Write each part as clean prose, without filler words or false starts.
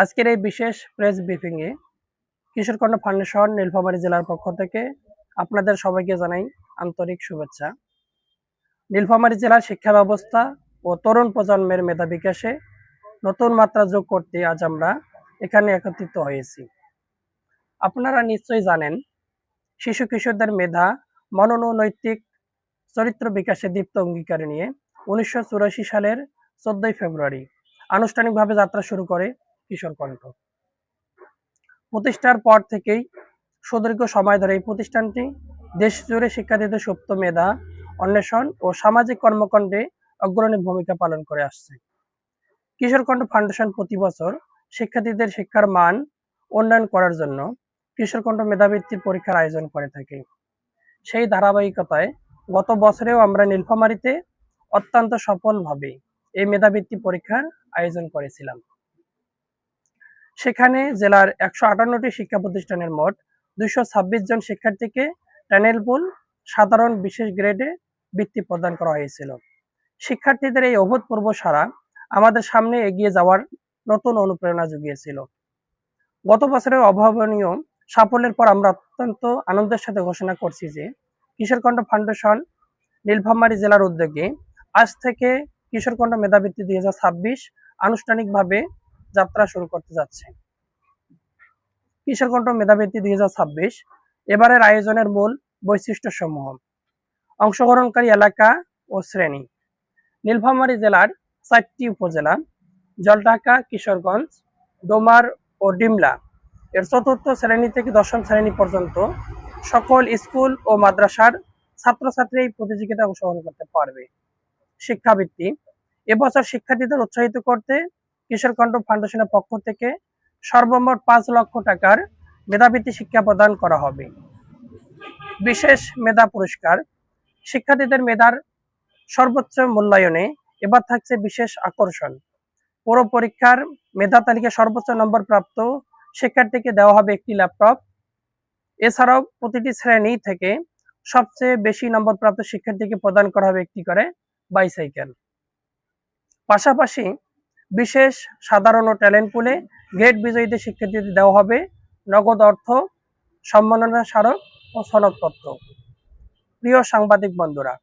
আজকের এই বিশেষ প্রেস ব্রিফিংয়ে কিশোরকন্যা ফাউন্ডেশন নীলফামারী জেলার পক্ষ থেকে আপনাদের সবাইকে জানাই আন্তরিক শুভেচ্ছা। নীলফামারী জেলার শিক্ষা ব্যবস্থা ও তরুণ প্রজন্মের মেধা বিকাশে নতুন মাত্রা যোগ করতে আজ আমরা এখানে একত্রিত হয়েছি। আপনারা নিশ্চয়ই জানেন, শিশু কিশোরদের মেধা, মনন ও নৈতিক চরিত্র বিকাশে দীপ্ত অঙ্গীকার নিয়ে 1984 সালের 14 ফেব্রুয়ারি আনুষ্ঠানিকভাবে যাত্রা শুরু করে কিশোর কণ্ঠ। প্রতিষ্ঠার পর থেকেই সুদীর্ঘ সময় ধরে এই প্রতিষ্ঠানটি দেশ জুড়ে শিক্ষার্থীদের সুপ্ত মেধা অন্বেষণ ও সামাজিক কর্মকাণ্ডে অগ্রণী ভূমিকা পালন করে আসছে। কিশোর কণ্ঠ ফাউন্ডেশন প্রতি বছর শিক্ষার্থীদের শিক্ষার মান উন্নয়ন করার জন্য কিশোর কণ্ঠ মেধাবৃত্তির পরীক্ষার আয়োজন করে থাকে। সেই ধারাবাহিকতায় গত বছরেও আমরা নীলফামারীতে অত্যন্ত সফলভাবে এই মেধাবৃত্তি পরীক্ষার আয়োজন করেছিলাম। সেখানে জেলার 158টি শিক্ষা প্রতিষ্ঠানের মোট 226 জন শিক্ষার্থীকে টানেল পুল সাধারণ বিশেষ গ্রেডে বৃত্তি প্রদান করা হয়েছিল। শিক্ষার্থীদের এই অভূতপূর্ব সাড়া আমাদের সামনে এগিয়ে যাওয়ার নতুন অনুপ্রেরণা জুগিয়েছিল। গত বছরের অভাবনীয় সাফল্যের পর আমরা অত্যন্ত আনন্দের সাথে ঘোষণা করছি যে কিশোরকণ্ঠ ফাউন্ডেশন নীলফামারী জেলার উদ্যোগে আজ থেকে কিশোরকণ্ঠ মেধাবৃত্তি 2026 আনুষ্ঠানিকভাবে যাত্রা শুরু করতে যাচ্ছে। কিশোরকণ্ঠ মেধাবৃত্তি 2026 এবারের আয়োজনের মূল বৈশিষ্ট্য সমূহ: অংশগ্রহণকারী এলাকা ও শ্রেণী: নীলফামারী জেলার 4টি উপজেলা জলঢাকা, কিশোরগঞ্জ, ডোমার ও ডিমলা এর 4র্থ শ্রেণী থেকে 10ম শ্রেণী পর্যন্ত সকল স্কুল ও মাদ্রাসার ছাত্রছাত্রী এই প্রতিযোগিতায় অংশগ্রহণ করতে পারবে। শিক্ষাবৃত্তি: এবছর শিক্ষার্থীদের উৎসাহিত করতে কিশোরকণ্ঠ ফাউন্ডেশনের পক্ষ থেকে সর্বমোট 5 লক্ষ টাকার মেধাবৃত্তি শিক্ষা প্রদান করা হবে। বিশেষ মেধা পুরস্কার: শিক্ষার্থীদের মেধার সর্বোচ্চ মূল্যায়নে এবার থাকছে বিশেষ আকর্ষণ। পুরো পরীক্ষার মেধা তালিকায় সর্বোচ্চ নম্বর প্রাপ্ত শিক্ষার্থীকে দেওয়া হবে একটি ল্যাপটপ। এছাড়াও প্রতিটি শ্রেণী থেকে সবচেয়ে বেশি নম্বর প্রাপ্ত শিক্ষার্থীকে প্রদান করা হবে একটি করে বাইসাইকেল। পাশাপাশি বিশেষ সাধারণ ও ট্যালেন্ট পুলে গ্রেড বিজয়ীদের শিক্ষার্থীদের দেওয়া হবে নগদ অর্থ, সম্মাননা স্মারক ও সনদপত্র। প্রিয় সাংবাদিক বন্ধুরা,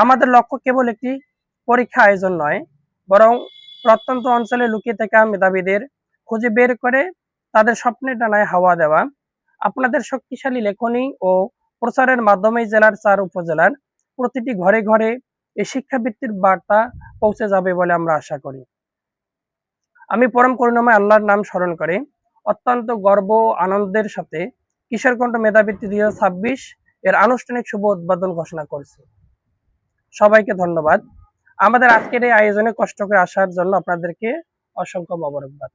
আমাদের লক্ষ্য কেবল একটি পরীক্ষা আয়োজন নয়, বরং প্রত্যন্ত অঞ্চলে লুকিয়ে থাকা মেধাবীদের খুঁজে বের করে তাদের স্বপ্নের ডানায় হাওয়া দেওয়া। আপনাদের শক্তিশালী লেখনী ও প্রচারের মাধ্যমে জেলার 4 উপজেলার প্রতিটি ঘরে ঘরে এই শিক্ষাবৃত্তির বার্তা পৌঁছে যাবে বলে আমরা আশা করি। আমি পরম করুণাময় আল্লাহর নাম স্মরণ করে অত্যন্ত গর্ব ও আনন্দের সাথে কিশোরকণ্ঠ মেধাবৃত্তি 2026 এর আনুষ্ঠানিক শুভ উদ্বোধন ঘোষণা করছি। সবাইকে ধন্যবাদ। আমাদের আজকের এই আয়োজনে কষ্ট করে আসার জন্য আপনাদেরকে অসংখ্য মোবারকবাদ।